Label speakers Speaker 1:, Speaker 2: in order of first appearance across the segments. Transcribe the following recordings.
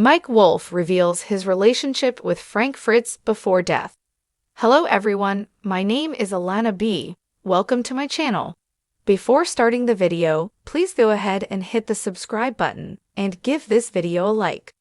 Speaker 1: Mike Wolf reveals his relationship with Frank Fritz before death. Hello everyone, my name is Alana B. Welcome to my channel. Before starting the video, please go ahead and hit the subscribe button and give this video a like.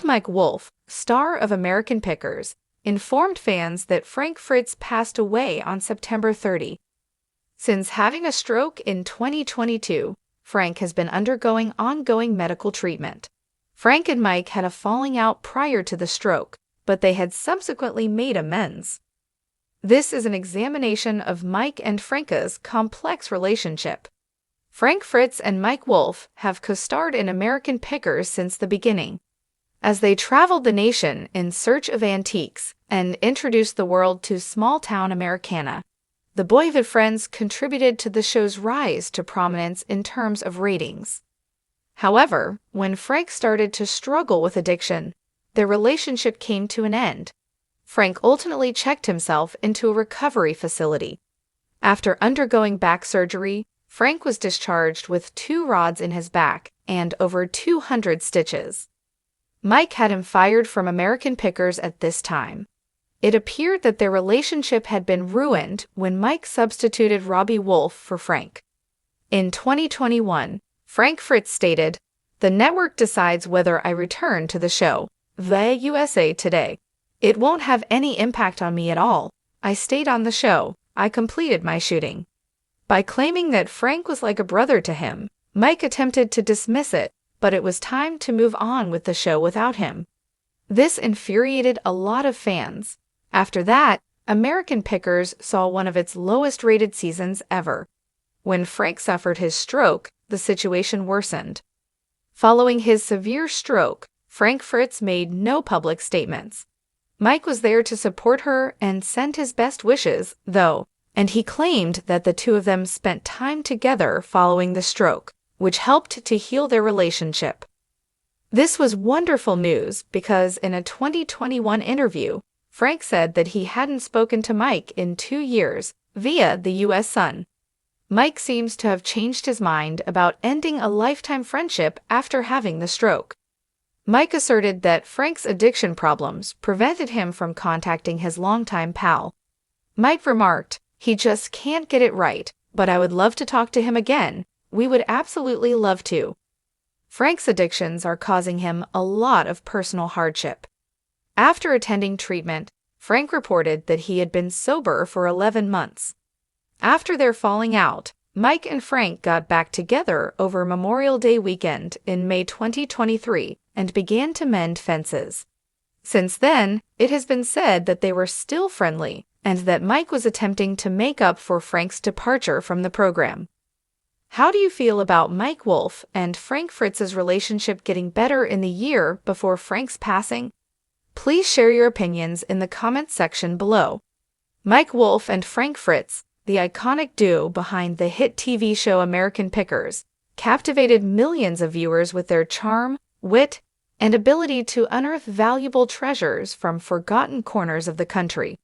Speaker 1: Mike Wolf, star of American Pickers, informed fans that Frank Fritz passed away on September 30. Since having a stroke in 2022, Frank has been undergoing ongoing medical treatment. Frank and Mike had a falling out prior to the stroke, but they had subsequently made amends. This is an examination of Mike and Franka's complex relationship. Frank Fritz and Mike Wolf have co-starred in American Pickers since the beginning. As they traveled the nation in search of antiques and introduced the world to small-town Americana, the boyhood friends contributed to the show's rise to prominence in terms of ratings. However, when Frank started to struggle with addiction, their relationship came to an end. Frank ultimately checked himself into a recovery facility. After undergoing back surgery, Frank was discharged with 2 rods in his back and over 200 stitches. Mike had him fired from American Pickers at this time. It appeared that their relationship had been ruined when Mike substituted Robbie Wolf for Frank. In 2021, Frank Fritz stated, "The network decides whether I return to the show, via USA Today. It won't have any impact on me at all. I stayed on the show. I completed my shooting." By claiming that Frank was like a brother to him, Mike attempted to dismiss it, but it was time to move on with the show without him. This infuriated a lot of fans. After that, American Pickers saw one of its lowest-rated seasons ever. When Frank suffered his stroke, the situation worsened. Following his severe stroke, Frank Fritz made no public statements. Mike was there to support her and send his best wishes, though, and he claimed that the two of them spent time together following the stroke, which helped to heal their relationship. This was wonderful news because in a 2021 interview, Frank said that he hadn't spoken to Mike in 2 years via the U.S. Sun. Mike seems to have changed his mind about ending a lifetime friendship after having the stroke. Mike asserted that Frank's addiction problems prevented him from contacting his longtime pal. Mike remarked, "He just can't get it right, but I would love to talk to him again. We would absolutely love to." Frank's addictions are causing him a lot of personal hardship. After attending treatment, Frank reported that he had been sober for 11 months. After their falling out, Mike and Frank got back together over Memorial Day weekend in May 2023 and began to mend fences. Since then, it has been said that they were still friendly and that Mike was attempting to make up for Frank's departure from the program. How do you feel about Mike Wolf and Frank Fritz's relationship getting better in the year before Frank's passing? Please share your opinions in the comments section below. Mike Wolf and Frank Fritz, the iconic duo behind the hit TV show American Pickers, captivated millions of viewers with their charm, wit, and ability to unearth valuable treasures from forgotten corners of the country.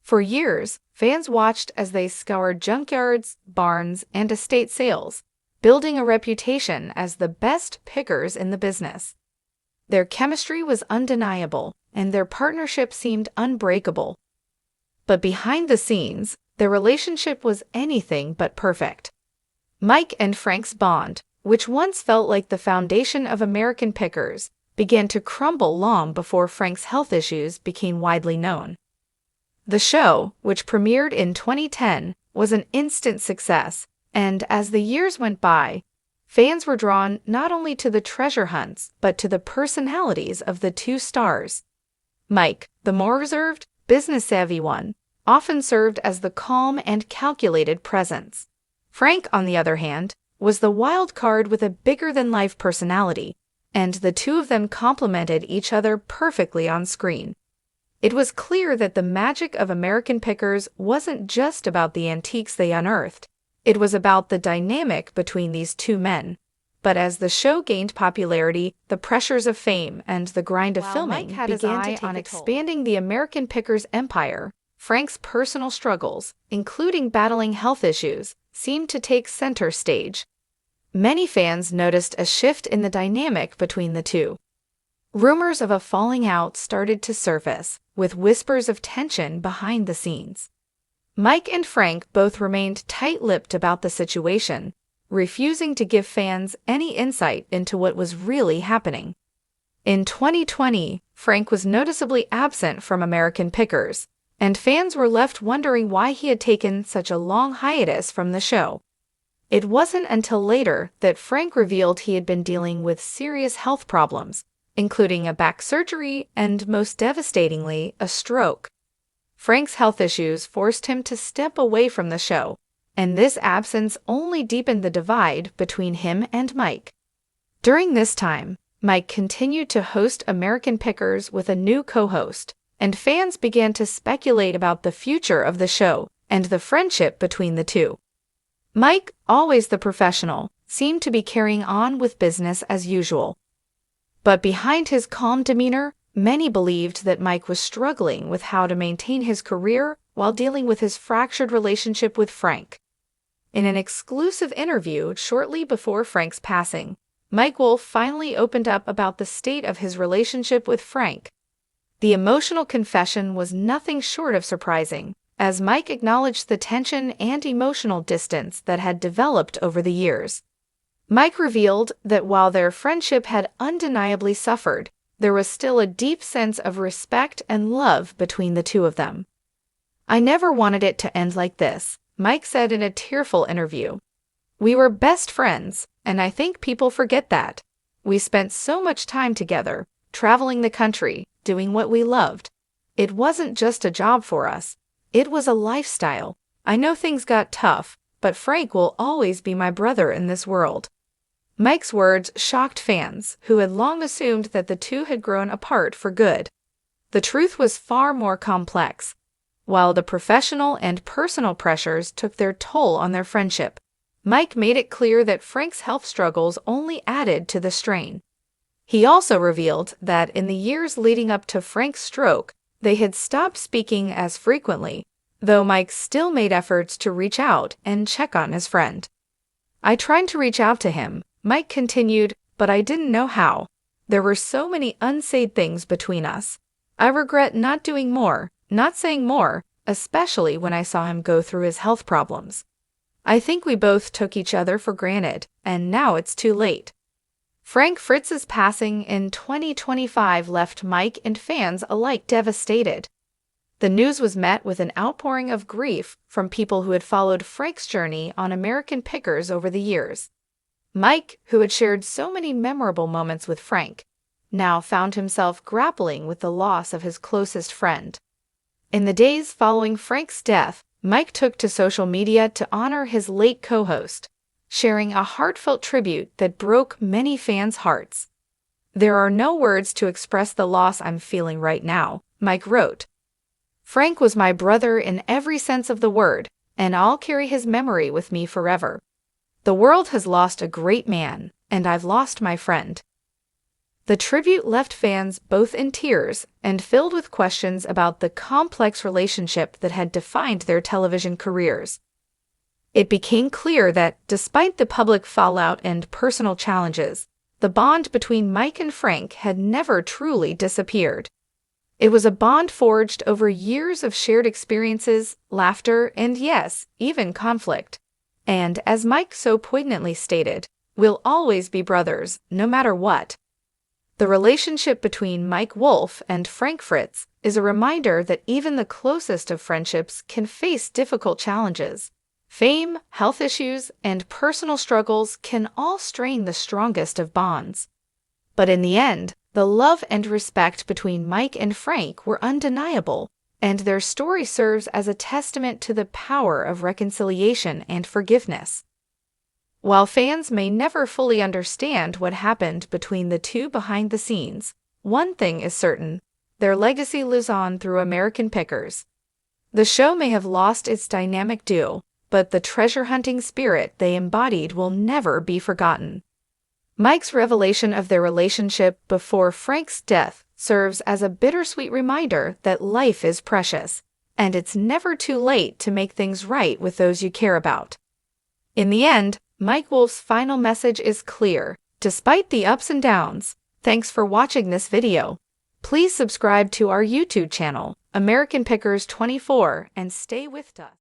Speaker 1: For years, fans watched as they scoured junkyards, barns, and estate sales, building a reputation as the best pickers in the business. Their chemistry was undeniable, and their partnership seemed unbreakable. But behind the scenes, their relationship was anything but perfect. Mike and Frank's bond, which once felt like the foundation of American Pickers, began to crumble long before Frank's health issues became widely known. The show, which premiered in 2010, was an instant success, and as the years went by, fans were drawn not only to the treasure hunts but to the personalities of the two stars. Mike, the more reserved, business-savvy one, often served as the calm and calculated presence. Frank, on the other hand, was the wild card with a bigger-than-life personality, and the two of them complemented each other perfectly on screen. It was clear that the magic of American Pickers wasn't just about the antiques they unearthed. It was about the dynamic between these two men. But as the show gained popularity, the pressures of fame and the grind of filming began to take on expanding the American Pickers empire. Frank's personal struggles, including battling health issues, seemed to take center stage. Many fans noticed a shift in the dynamic between the two. Rumors of a falling out started to surface, with whispers of tension behind the scenes. Mike and Frank both remained tight-lipped about the situation, refusing to give fans any insight into what was really happening. In 2020, Frank was noticeably absent from Americanpickers, and fans were left wondering why he had taken such a long hiatus from the show. It wasn't until later that Frank revealed he had been dealing with serious health problems, including a back surgery and, most devastatingly, a stroke. Frank's health issues forced him to step away from the show, and this absence only deepened the divide between him and Mike. During this time, Mike continued to host Americanpickers with a new co-host, and fans began to speculate about the future of the show and the friendship between the two. Mike, always the professional, seemed to be carrying on with business as usual. But behind his calm demeanor, many believed that Mike was struggling with how to maintain his career while dealing with his fractured relationship with Frank. In an exclusive interview shortly before Frank's passing, Mike Wolfe finally opened up about the state of his relationship with Frank. The emotional confession was nothing short of surprising, as Mike acknowledged the tension and emotional distance that had developed over the years. Mike revealed that while their friendship had undeniably suffered, there was still a deep sense of respect and love between the two of them. "I never wanted it to end like this," Mike said in a tearful interview. "We were best friends, and I think people forget that. We spent so much time together, traveling the country, doing what we loved. It wasn't just a job for us. It was a lifestyle. I know things got tough, but Frank will always be my brother in this world." Mike's words shocked fans, who had long assumed that the two had grown apart for good. The truth was far more complex. While the professional and personal pressures took their toll on their friendship, Mike made it clear that Frank's health struggles only added to the strain. He also revealed that in the years leading up to Frank's stroke, they had stopped speaking as frequently, though Mike still made efforts to reach out and check on his friend. "I tried to reach out to him," Mike continued, "but I didn't know how. There were so many unsaid things between us. I regret not doing more, not saying more, especially when I saw him go through his health problems. I think we both took each other for granted, and now it's too late." Frank Fritz's passing in 2025 left Mike and fans alike devastated. The news was met with an outpouring of grief from people who had followed Frank's journey on Americanpickers over the years. Mike, who had shared so many memorable moments with Frank, now found himself grappling with the loss of his closest friend. In the days following Frank's death, Mike took to social media to honor his late co-host, sharing a heartfelt tribute that broke many fans' hearts. "There are no words to express the loss I'm feeling right now," Mike wrote. "Frank was my brother in every sense of the word, and I'll carry his memory with me forever. The world has lost a great man, and I've lost my friend." The tribute left fans both in tears and filled with questions about the complex relationship that had defined their television careers. It became clear that, despite the public fallout and personal challenges, the bond between Mike and Frank had never truly disappeared. It was a bond forged over years of shared experiences, laughter, and yes, even conflict. And, as Mike so poignantly stated, "We'll always be brothers, no matter what." The relationship between Mike Wolfe and Frank Fritz is a reminder that even the closest of friendships can face difficult challenges. Fame, health issues, and personal struggles can all strain the strongest of bonds. But in the end, the love and respect between Mike and Frank were undeniable, and their story serves as a testament to the power of reconciliation and forgiveness. While fans may never fully understand what happened between the two behind the scenes, one thing is certain: their legacy lives on through Americanpickers. The show may have lost its dynamic duo, but the treasure-hunting spirit they embodied will never be forgotten. Mike's revelation of their relationship before Frank's death serves as a bittersweet reminder that life is precious, and it's never too late to make things right with those you care about. In the end, Mike Wolfe's final message is clear. Despite the ups and downs, Thanks for watching this video. Please subscribe to our YouTube channel, American Pickers 24, and stay with us.